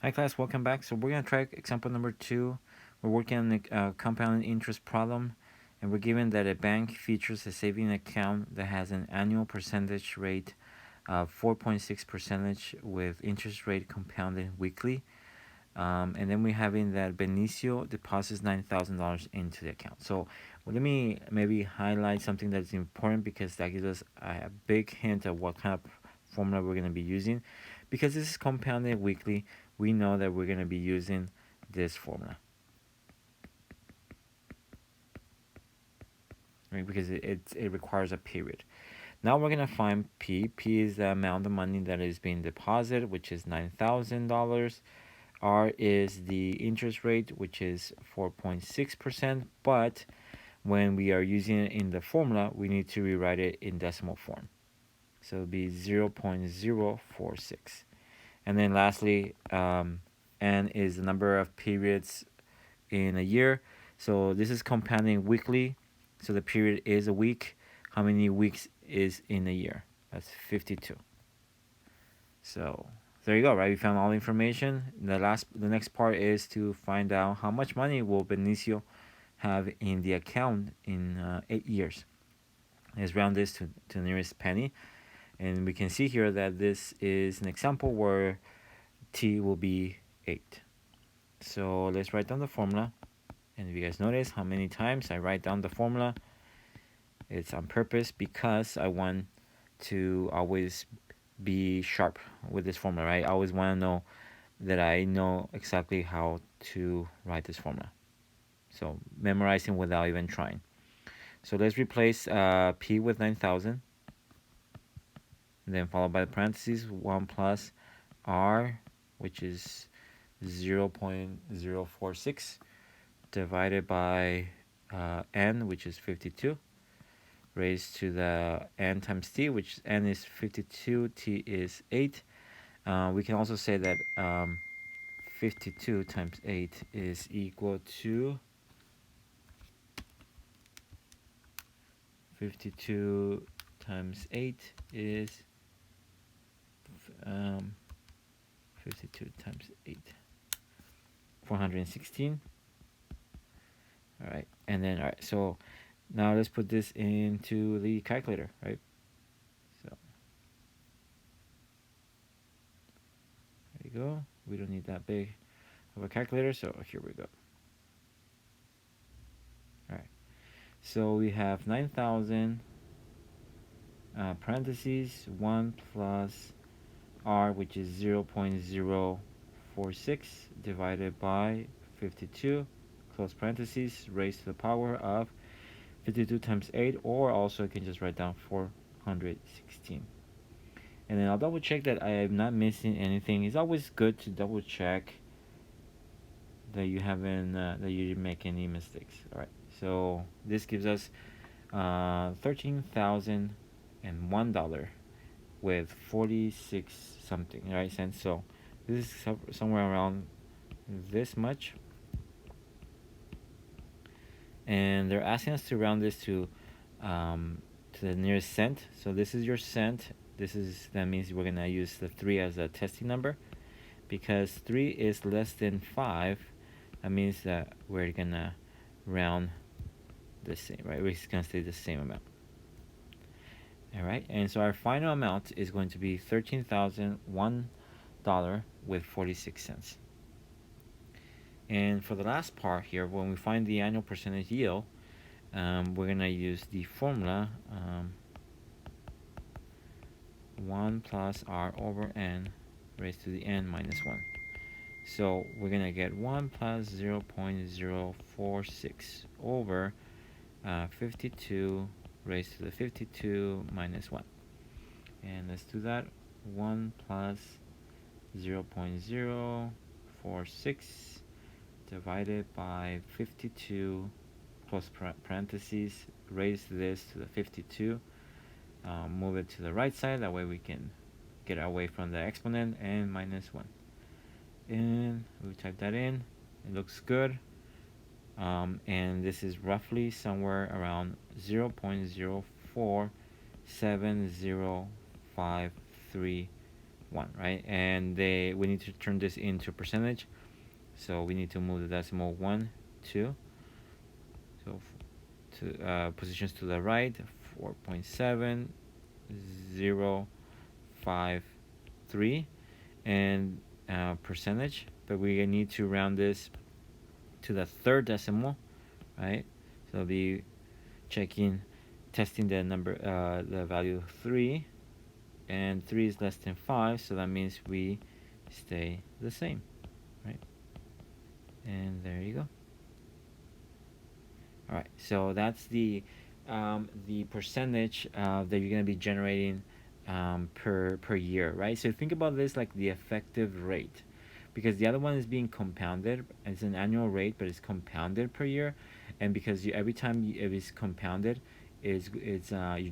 Hi class, welcome back. So we're going to try example number 2. We're working on the compound interest problem, and we're given that a bank features a saving account that has an annual percentage rate of 4.6% with interest rate compounded weekly. And then we're having that Benicio deposits $9,000 into the account. So let me maybe highlight something that's important because that gives us a big hint of what kind of formula we're going to be using. Because this is compounded weekly, we know that we're going to be using this formula, right? Because it requires a period. Now we're going to find P. P is the amount of money that is being deposited, which is $9,000. R is the interest rate, which is 4.6%, but when we are using it in the formula, we need to rewrite it in decimal form. So it'll be 0.046. And then lastly, N is the number of periods in a year. So this is compounding weekly. So the period is a week. How many weeks is in a year? That's 52. So there you go, right? We found all the information. The next part is to find out how much money will Benicio have in the account in 8 years. Let's round this to the nearest penny. And we can see here that this is an example where t will be 8. So let's write down the formula. And if you guys notice how many times I write down the formula, it's on purpose because I want to always be sharp with this formula, right? I always want to know that I know exactly how to write this formula. So memorizing without even trying. So let's replace P with 9,000. Then followed by the parentheses, 1 plus R, which is 0.046, divided by N, which is 52, raised to the N times T, which N is 52, T is 8. We can also say that 52 times 8 is equal to 52 times 8 is 52 times 8, 416. All right, and then all right, so now let's put this into the calculator, right? So there you go. We don't need that big of a calculator, so here we go. All right, so we have 9,000 parentheses 1 plus R, which is 0.046, divided by 52, close parentheses, raised to the power of 52 times 8, or also I can just write down 416. And then I'll double check that I am not missing anything. It's always good to double check that you haven't that you didn't make any mistakes. All right, so this gives us $13,001 with 46 something, right, cents. So this is somewhere around this much, and they're asking us to round this to the nearest cent. So this is your cent. That means we're gonna use the 3 as a testing number, because 3 is less than 5. That means that we're gonna round the same, right? We're just gonna say the same amount. All right, and so our final amount is going to be $13,001 with 46 cents. And for the last part here, when we find the annual percentage yield, we're gonna use the formula 1 plus R over N raised to the N minus 1. So we're gonna get 1 plus 0.046 over 52 raised to the 52 minus 1. And let's do that. 1 plus 0.046 divided by 52 close parentheses, raise this to the 52, move it to the right side, that way we can get away from the exponent, and minus 1. And we type that in, it looks good. And this is roughly somewhere around 0.0470539 1, right? And we need to turn this into percentage, so we need to move the decimal 1, 2, so to positions to the right, 4.7053, and percentage, but we need to round this to the third decimal, right? So it'll be testing the number, the value 3, and 3 is less than 5, so that means we stay the same, right? And there you go. All right, so that's the percentage that you're gonna be generating per year, right? So think about this like the effective rate, because the other one is being compounded. It's an annual rate, but it's compounded per year, and because every time it is compounded, you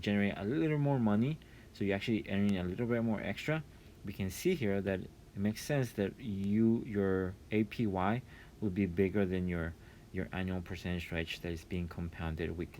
generate a little more money, so you're actually earning a little bit more extra. We can see here that it makes sense that your APY will be bigger than your annual percentage rate that is being compounded weekly.